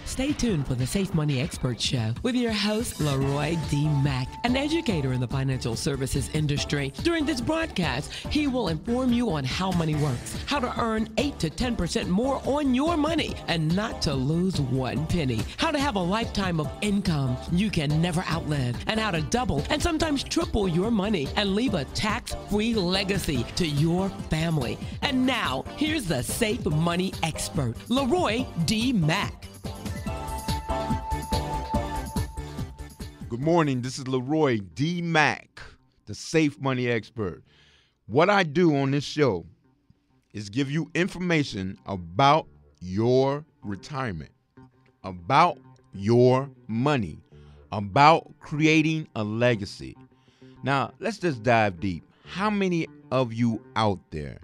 Stay tuned for the Safe Money Expert Show with your host, Leroy D. Mack, an educator in the financial services industry. During this broadcast, he will inform you on how money works, how to earn 8 to 10% more on your money, and not to lose one penny, how to have a lifetime of income you can never outlive, and how to double and sometimes triple your money and leave a tax-free legacy to your family. And now, here's the Safe Money Expert, Leroy D. Mack. Good morning. This is Leroy D. Mack, the Safe Money Expert. What I do on this show is give you information about your retirement, about your money, about creating a legacy. Now, let's just dive deep. How many of you out there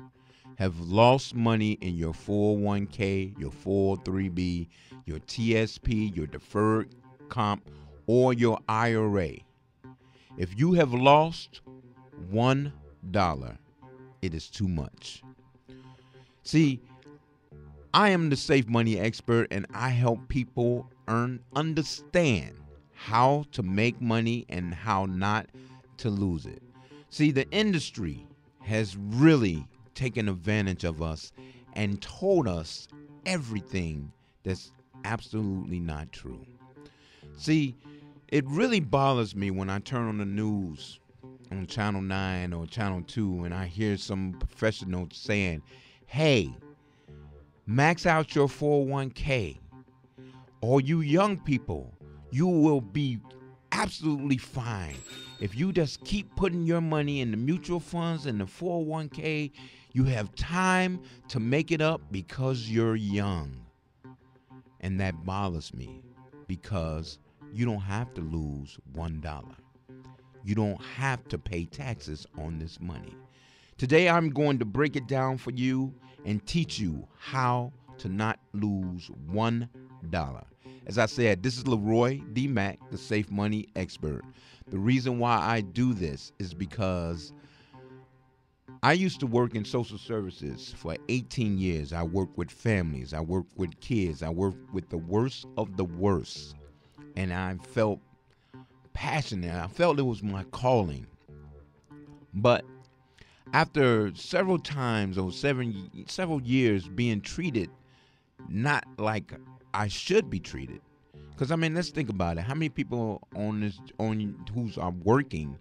have lost money in your 401k, your 403b, your TSP, your deferred comp, or your IRA? If you have lost $1, it is too much. See, I am the Safe Money Expert, and I help people understand how to make money and how not to lose it. See, the industry has really taken advantage of us and told us everything that's absolutely not true. See, it really bothers me when I turn on the news on Channel 9 or Channel 2 and I hear some professional saying, hey, max out your 401k. All you young people, you will be absolutely fine. If you just keep putting your money in the mutual funds and the 401k, you have time to make it up because you're young. And that bothers me because you don't have to lose $1. You don't have to pay taxes on this money. Today, I'm going to break it down for you and teach you how to not lose $1. As I said, this is Leroy D. Mack, the Safe Money Expert. The reason why I do this is because I used to work in social services for 18 years. I worked with families. I worked with kids. I worked with the worst of the worst. And I felt passionate. I felt it was my calling. But after several times or several years being treated not like I should be treated, because I mean, let's think about it. How many people who's are working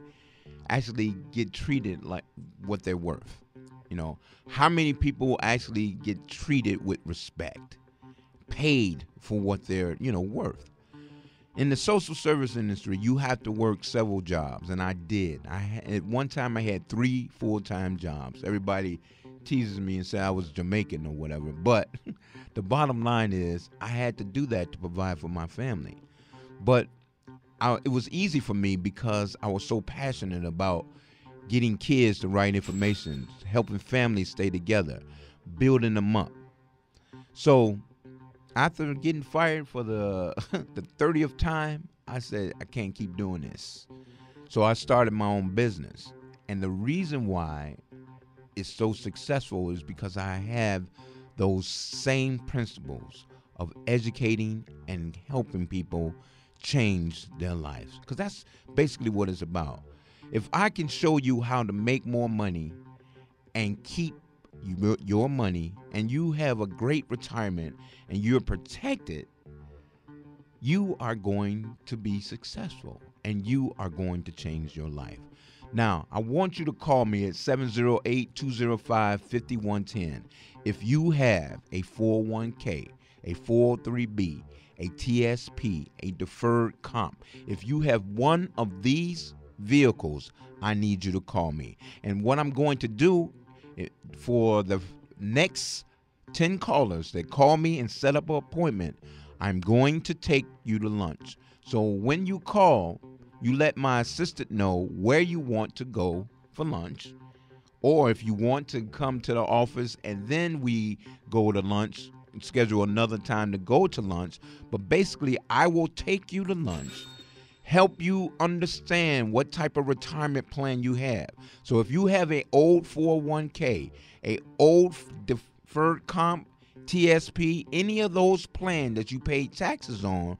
actually get treated like what they're worth? You know, how many people actually get treated with respect, paid for what they're worth? In the social service industry, you have to work several jobs, and I did. At one time, I had 3 full-time jobs. Everybody teases me and says I was Jamaican or whatever, but the bottom line is I had to do that to provide for my family. But it was easy for me because I was so passionate about getting kids the right information, helping families stay together, building them up. So after getting fired for the 30th time, I said, I can't keep doing this. So I started my own business. And the reason why it's so successful is because I have those same principles of educating and helping people change their lives. Because that's basically what it's about. If I can show you how to make more money and keep your money, and you have a great retirement and you're protected, you are going to be successful and you are going to change your life. Now, I want you to call me at 708-205-5110 if you have a 401k, a 403b, a TSP, a deferred comp. If you have one of these vehicles, I need you to call me. And what I'm going to do for the next 10 callers that call me and set up an appointment, I'm going to take you to lunch. So when you call, you let my assistant know where you want to go for lunch, or if you want to come to the office and then we go to lunch, schedule another time to go to lunch. But basically, I will take you to lunch, help you understand what type of retirement plan you have. So if you have an old 401k, a old deferred comp, TSP, any of those plans that you paid taxes on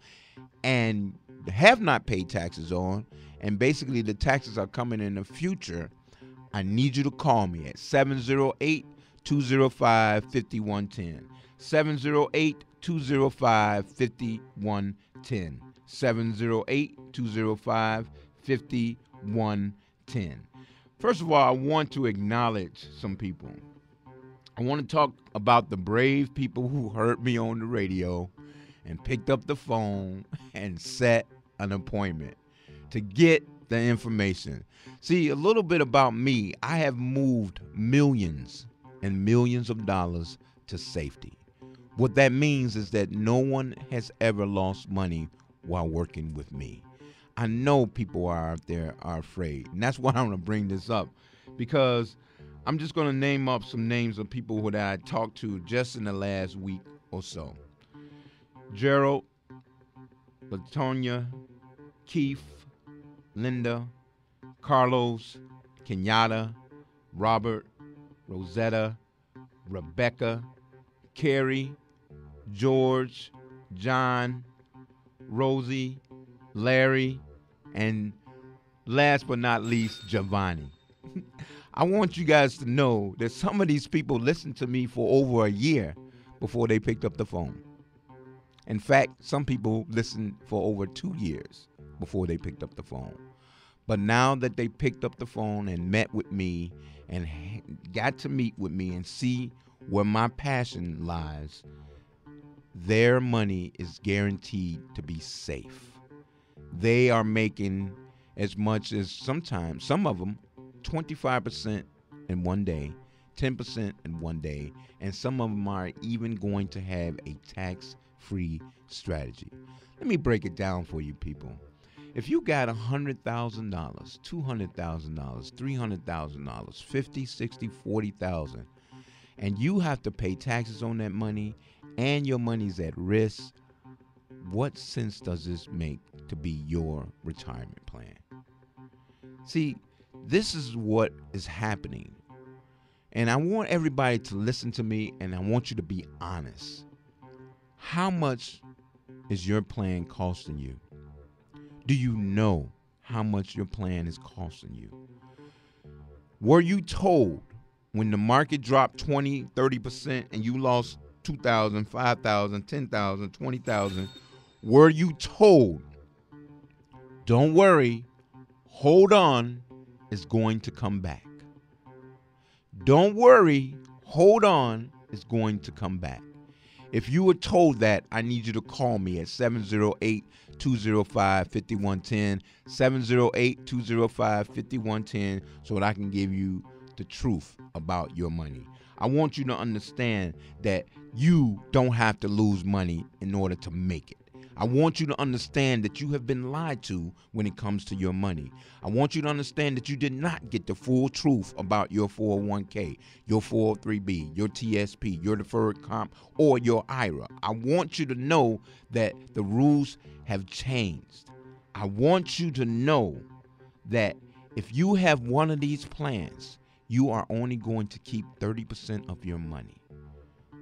and have not paid taxes on, and basically the taxes are coming in the future, I need you to call me at 708-205-5110. 708-205-5110. 708-205-5110. First of all, I want to acknowledge some people. I want to talk about the brave people who heard me on the radio and picked up the phone and set an appointment to get the information. See, a little bit about me. I have moved millions and millions of dollars to safety. What that means is that no one has ever lost money while working with me. I know people are out there are afraid, and that's why I'm going to bring this up, because I'm just going to name up some names of people that I talked to just in the last week or so. Gerald, Latonya, Keith, Linda, Carlos, Kenyatta, Robert, Rosetta, Rebecca, Carrie, George, John, Rosie, Larry, and last but not least, Giovanni. I want you guys to know that some of these people listened to me for over a year before they picked up the phone. In fact, some people listened for over 2 years before they picked up the phone. But now that they picked up the phone and met with me and got to meet with me and see where my passion lies, their money is guaranteed to be safe. They are making as much as sometimes, some of them, 25% in one day, 10% in one day, and some of them are even going to have a tax-free strategy. Let me break it down for you people. If you got $100,000, $200,000, $300,000, $50,000, $60,000, $40,000, and you have to pay taxes on that money and your money's at risk, what sense does this make to be your retirement plan? See, this is what is happening. And I want everybody to listen to me, and I want you to be honest. How much is your plan costing you? Do you know how much your plan is costing you? Were you told when the market dropped 20, 30% and you lost 2,000, 5,000, 10,000, 20,000, were you told, don't worry, hold on, it's going to come back? Don't worry, hold on, it's going to come back. If you were told that, I need you to call me at 708-205-5110, 708-205-5110, so that I can give you the truth about your money. I want you to understand that you don't have to lose money in order to make it. I want you to understand that you have been lied to when it comes to your money. I want you to understand that you did not get the full truth about your 401k, your 403b, your TSP, your deferred comp, or your IRA. I want you to know that the rules have changed. I want you to know that if you have one of these plans, you are only going to keep 30% of your money.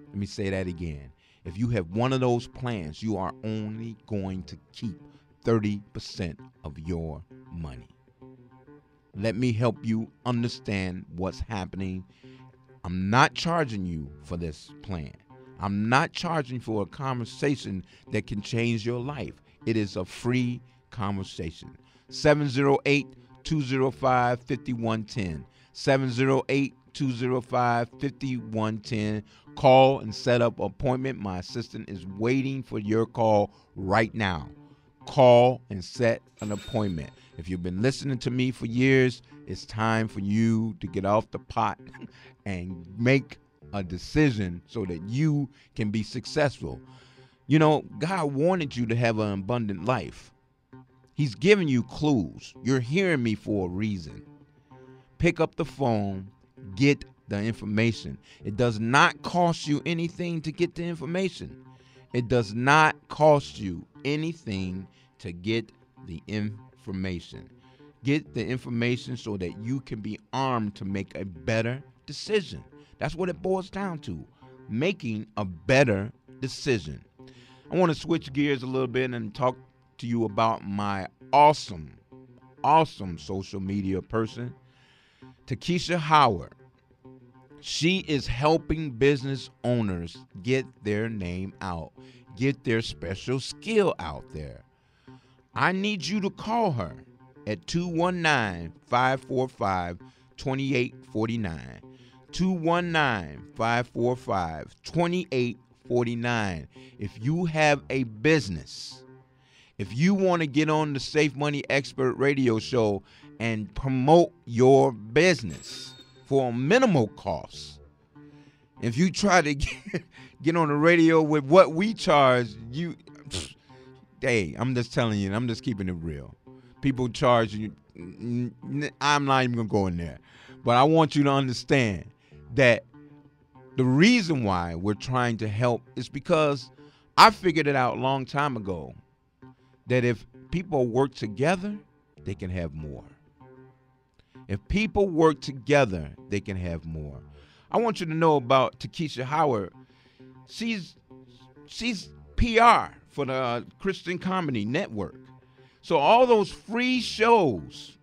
Let me say that again. If you have one of those plans, you are only going to keep 30% of your money. Let me help you understand what's happening. I'm not charging you for this plan. I'm not charging for a conversation that can change your life. It is a free conversation. 708-205-5110. 708-205-5110. Call and set up an appointment. My assistant is waiting for your call right now. Call and set an appointment. If you've been listening to me for years, it's time for you to get off the pot and make a decision so that you can be successful. You know, God wanted you to have an abundant life. He's giving you clues. You're hearing me for a reason. Pick up the phone, get the information. It does not cost you anything to get the information. It does not cost you anything to get the information. Get the information so that you can be armed to make a better decision. That's what it boils down to. making a better decision. I want to switch gears a little bit and talk to you about my awesome social media person, Takesha Howard. She is helping business owners get their name out, get their special skill out there. I need you to call her at 219-545-2849. 219-545-2849. If you have a business, if you want to get on the Safe Money Expert radio show and promote your business for a minimal cost, if you try to get on the radio with what we charge, hey, I'm just telling you, I'm just keeping it real. People charge you, I'm not even going to go in there. But I want you to understand that the reason why we're trying to help is because I figured it out a long time ago that if people work together, they can have more. If people work together, they can have more. I want you to know about Takesha Howard. She's PR for the Christian Comedy Network. So all those free shows,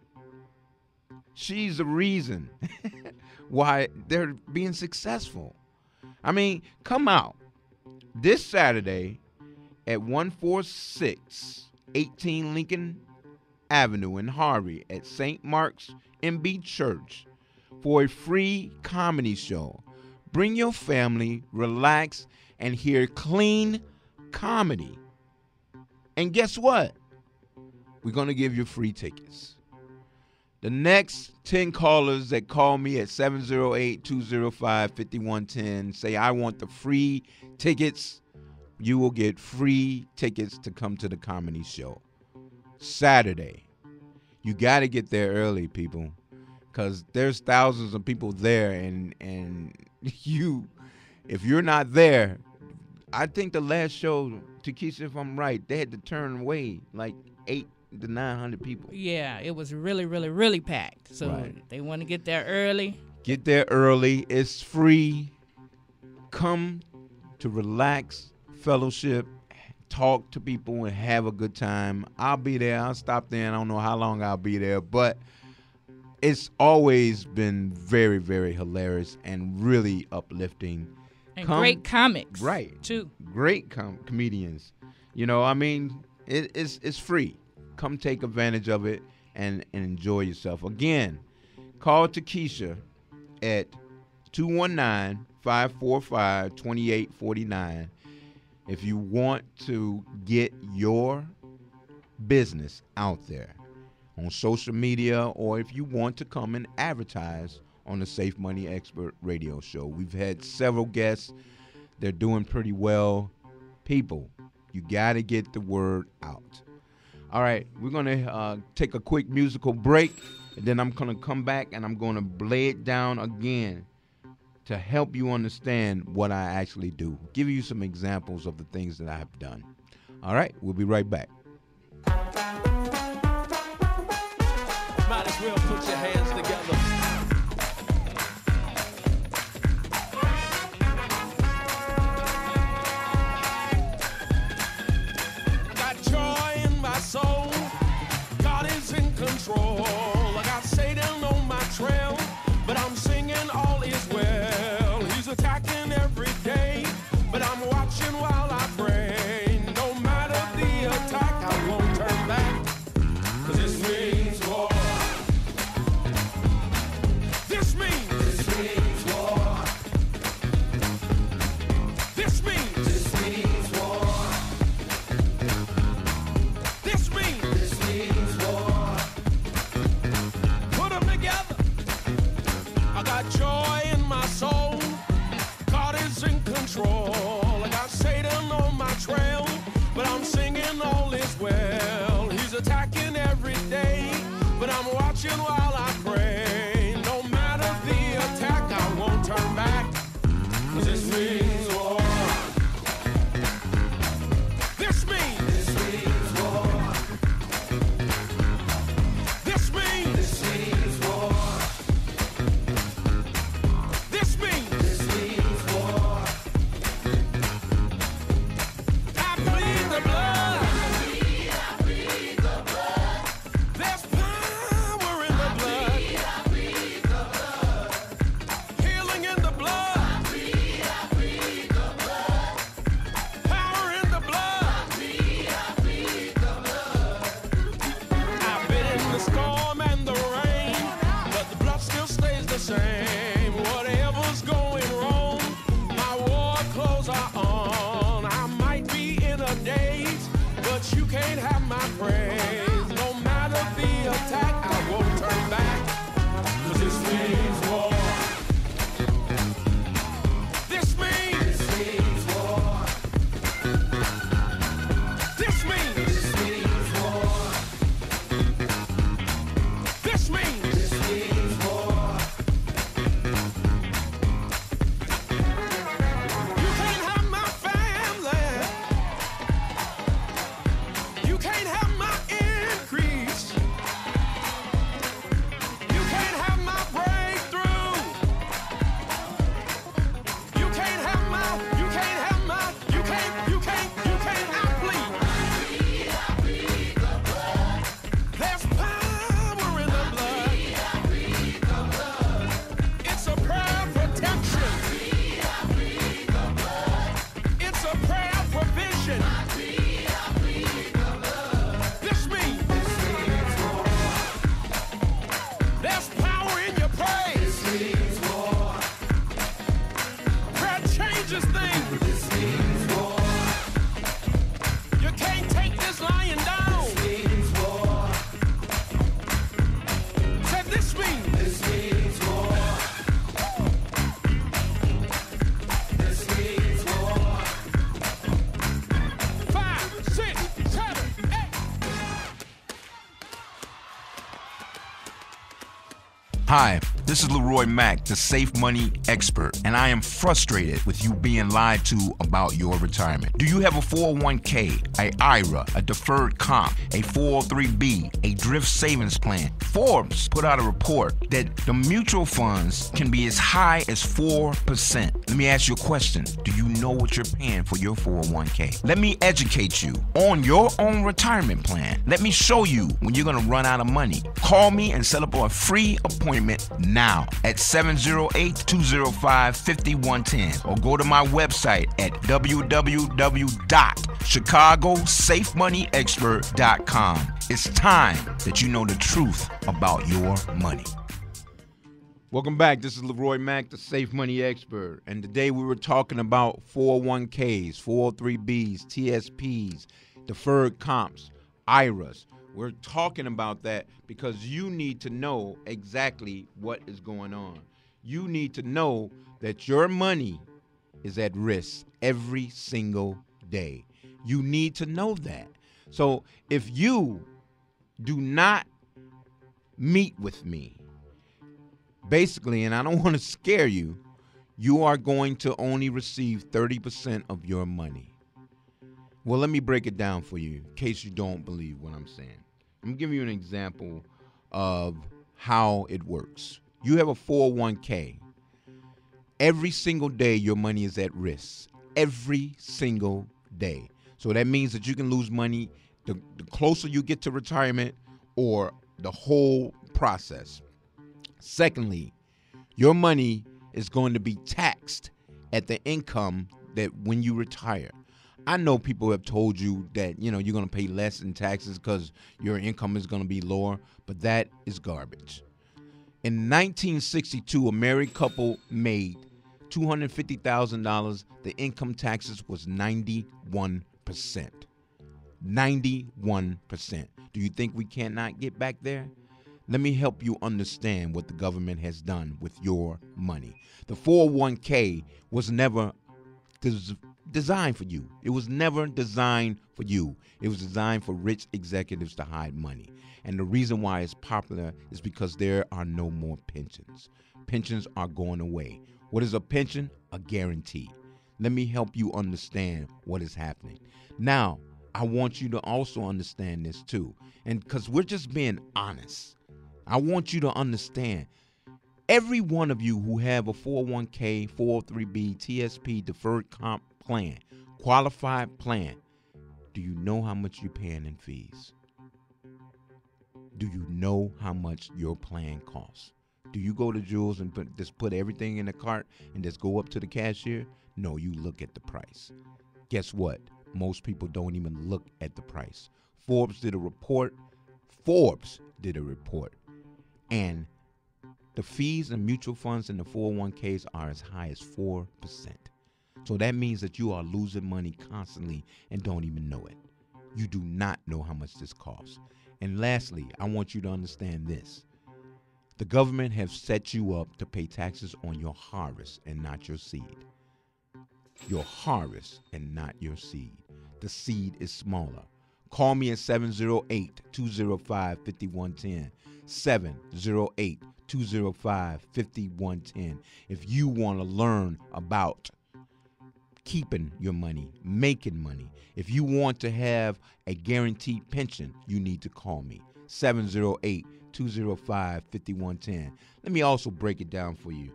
she's the reason why they're being successful. I mean, come out this Saturday at 14618 Lincoln Avenue in Harvey at St. Mark's MB Church for a free comedy show. Bring your family, relax, and hear clean comedy. And guess what? We're going to give you free tickets. The next 10 callers that call me at 708-205-5110 say, I want the free tickets. You will get free tickets to come to the comedy show. Saturday. You got to get there early, people, because there's thousands of people there, and if you're not there, I think the last show, Takesha, if I'm right, they had to turn away like 800 to 900 people. Yeah, it was really, really, really packed. So Right. They want to get there early. Get there early. It's free. Come to relax, fellowship, talk to people, and have a good time. I'll be there. I'll stop there. I don't know how long I'll be there, but it's always been very, very hilarious and really uplifting. And great comics. Right. Too. Great comedians. You know, I mean, it's free. Come take advantage of it and enjoy yourself. Again, call Takesha at 219-545-2849 if you want to get your business out there on social media, or if you want to come and advertise on the Safe Money Expert radio show. We've had several guests. They're doing pretty well. People, you got to get the word out. All right, we're going to take a quick musical break, and then I'm going to come back and I'm going to lay it down again to help you understand what I actually do. Give you some examples of the things that I have done. All right, we'll be right back. Might as well put your hands together. I got joy in my soul. God is in control. I got Satan on my trail, but I'm singing all is well. He's attacking every day, but I'm watching while I pray. No matter the attack, I won't turn back, 'cause this means war. but you can't have my praise. No matter the attack, I won't turn back. 'Cause this means war. This means war. This means war. This means war. You can't have my family. You can't have my increase. You can't have my breakthrough. You can't have my, you can't have my, you can't outbleed. There's power in the blood. It's a prayer of protection. It's a prayer of provision. This means there's power in your praise. Prayer changes things. You can't take this lying down. Said this means. Five, 6, 7, 8. Hi, this is Leroy Mack, the Safe Money Expert, and I am frustrated with you being lied to about your retirement. Do you have a 401k, a IRA, a deferred comp, a 403b, a thrift savings plan? Forbes put out a report that the mutual funds can be as high as 4%. Let me ask you a question. Do you know what you're paying for your 401k? Let me educate you on your own retirement plan. Let me show you when you're going to run out of money. Call me and set up a free appointment now at 708-205-5110 or go to my website at www.chicagosafemoneyexpert.com. It's time that you know the truth about your money. Welcome back. This is Leroy Mack, the Safe Money Expert. And today we were talking about 401ks, 403bs, TSPs, deferred comps, IRAs. We're talking about that because you need to know exactly what is going on. You need to know that your money is at risk every single day. You need to know that. So if you do not meet with me, basically, and I don't want to scare you, you are going to only receive 30% of your money. Well, let me break it down for you in case you don't believe what I'm saying. I'm giving you an example of how it works. You have a 401k. Every single day, your money is at risk. Every single day. So that means that you can lose money the closer you get to retirement or the whole process. Secondly, your money is going to be taxed at the income that when you retire. I know people have told you that, you're going to pay less in taxes because your income is going to be lower, but that is garbage. In 1962, a married couple made $250,000. The income taxes was 91%. 91%. Do you think we cannot get back there? Let me help you understand what the government has done with your money. The 401k was never designed for you. It was never designed for you. It was designed for rich executives to hide money. And the reason why it's popular is because there are no more pensions. Pensions are going away. What is a pension? A guarantee. Let me help you understand what is happening. Now, I want you to also understand this too. And because we're just being honest, I want you to understand every one of you who have a 401k, 403b, TSP, deferred comp plan, qualified plan, do you know how much you're paying in fees? Do you know how much your plan costs? Do you go to Jules and just put everything in the cart and just go up to the cashier? No, you look at the price. Guess what? Most people don't even look at the price. Forbes did a report. And the fees and mutual funds in the 401ks are as high as 4%. So that means that you are losing money constantly and don't even know it. You do not know how much this costs. And lastly, I want you to understand this. The government has set you up to pay taxes on your harvest and not your seed. Your harvest and not your seed. The seed is smaller. Call me at 708-205-5110. 708-205-5110 if you want to learn about keeping your money, making money. If you want to have a guaranteed pension, you need to call me. 708-205-5110. Let me also break it down for you.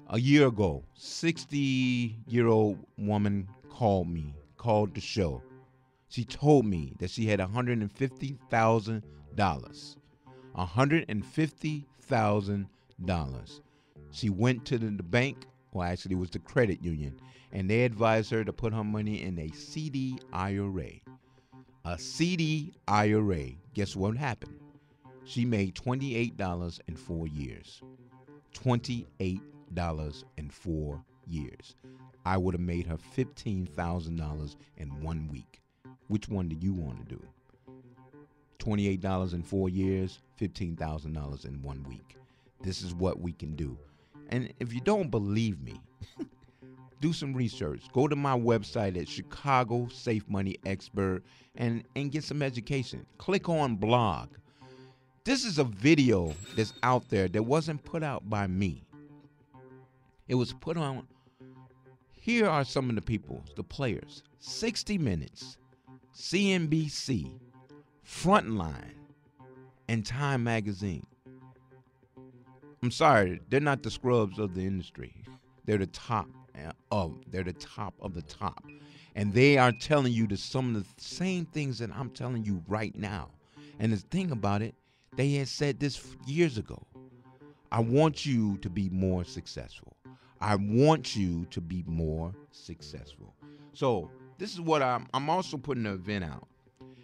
A year ago, 60-year-old woman called the show. She told me that she had $150,000. $150,000. She went to the bank, or actually it was the credit union, and they advised her to put her money in a CD IRA. A CD IRA. Guess what happened? She made $28 in 4 years. $28 in 4 years. I would have made her $15,000 in 1 week. Which one do you want to do? $28 in 4 years, $15,000 in 1 week. This is what we can do. And if you don't believe me, do some research. Go to my website at Chicago Safe Money Expert and get some education. Click on blog. This is a video that's out there that wasn't put out by me. It was put on. Here are some of the people, the players. 60 Minutes, CNBC, Frontline, and Time Magazine. I'm sorry, they're not the scrubs of the industry. They're the top of the top. And they are telling you some of the same things that I'm telling you right now. And the thing about it, they had said this years ago. I want you to be more successful. I want you to be more successful. So this is what I'm also putting an event out.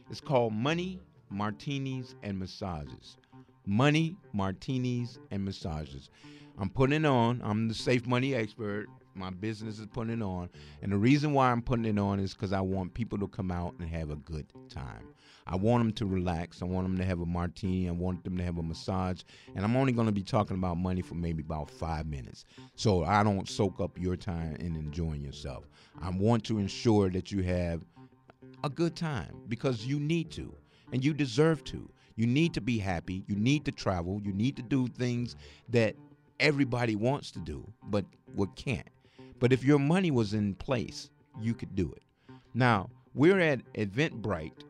It's called Money, Martinis, and Massages. Money, Martinis, and Massages. I'm putting it on. I'm the Safe Money Expert. My business is putting it on. And the reason why I'm putting it on is because I want people to come out and have a good time. I want them to relax. I want them to have a martini. I want them to have a massage. And I'm only going to be talking about money for maybe about 5 minutes. So I don't soak up your time in enjoying yourself. I want to ensure that you have a good time because you need to and you deserve to. You need to be happy. You need to travel. You need to do things that everybody wants to do, but can't. But if your money was in place, you could do it. Now, we're at Eventbrite.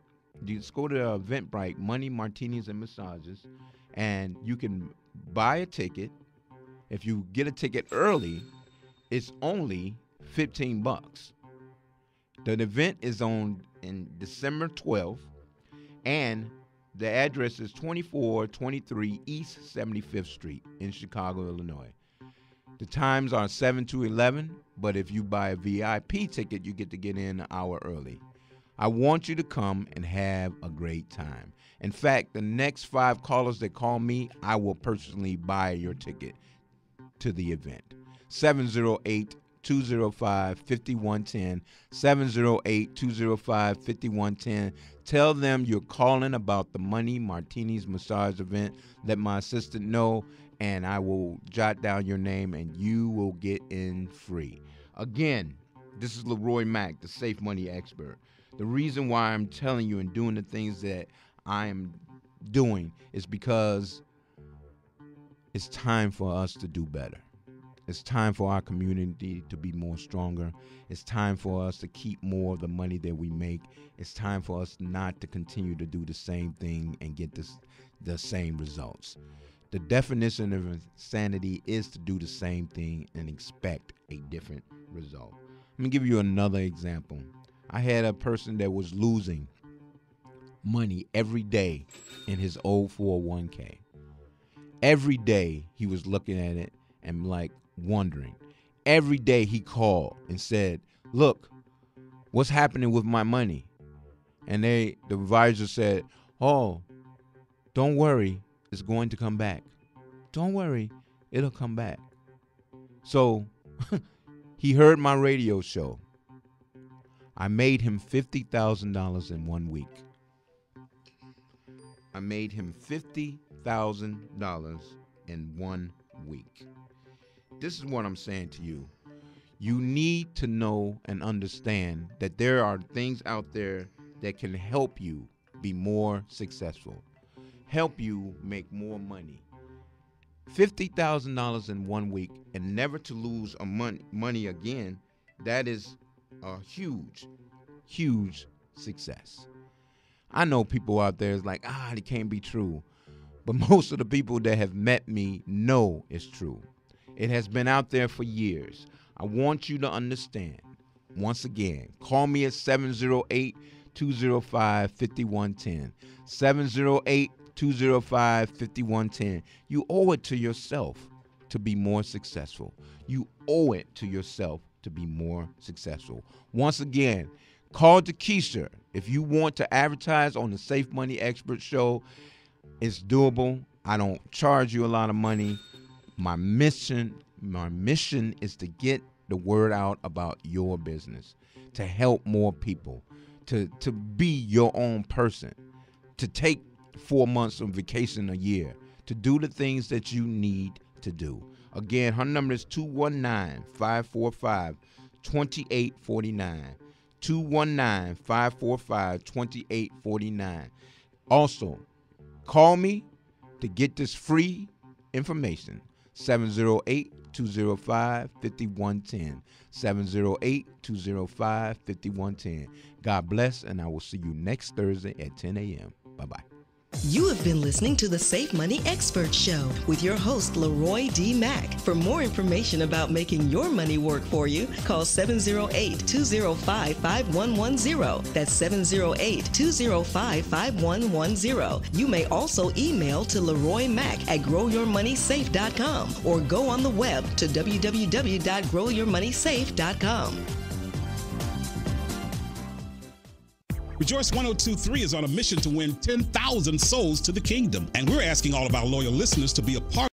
You just go to Eventbrite, Money, Martinis, and Massages, and you can buy a ticket. If you get a ticket early, it's only $15. The event is on in December 12th, and the address is 2423 East 75th Street in Chicago, Illinois. The times are 7 to 11, but if you buy a VIP ticket, you get to get in an hour early. I want you to come and have a great time. In fact, the next 5 callers that call me, I will personally buy your ticket to the event. 708-205-5110, 708-205-5110. Tell them you're calling about the Money Martinis Massage event. Let my assistant know, and I will jot down your name, and you will get in free. Again, this is Leroy Mack, the Safe Money Expert. The reason why I'm telling you and doing the things that I am doing is because it's time for us to do better. It's time for our community to be more stronger. It's time for us to keep more of the money that we make. It's time for us not to continue to do the same thing and get the same results. The definition of insanity is to do the same thing and expect a different result. Let me give you another example. I had a person that was losing money every day in his old 401k. Every day he was looking at it and wondering. Every day he called and said, look, what's happening with my money? And the advisor said, oh, don't worry, it's going to come back. Don't worry, it'll come back. So he heard my radio show. I made him $50,000 in 1 week. I made him $50,000 in 1 week. This is what I'm saying to you. You need to know and understand that there are things out there that can help you be more successful, help you make more money. $50,000 in 1 week and never to lose money again, that is a huge, huge success. I know people out there is like, it can't be true. But most of the people that have met me know it's true. It has been out there for years. I want you to understand. Once again, call me at 708-205-5110. 708-205-5110. You owe it to yourself to be more successful. You owe it to yourself to be more successful. Once again, call Keisha if you want to advertise on the Safe Money Expert Show. It's doable. I don't charge you a lot of money. My mission is to get the word out about your business, to help more people, to be your own person, to take 4 months of vacation a year, to do the things that you need to do. Again, her number is 219-545-2849. 219-545-2849. Also, call me to get this free information. 708-205-5110. 708-205-5110. God bless, and I will see you next Thursday at 10 a.m. Bye-bye. You have been listening to the Safe Money Expert Show with your host, Leroy D. Mack. For more information about making your money work for you, call 708-205-5110. That's 708-205-5110. You may also email to Leroy Mack at growyourmoneysafe.com or go on the web to www.growyourmoneysafe.com. Rejoice 102.3 is on a mission to win 10,000 souls to the kingdom, and we're asking all of our loyal listeners to be a part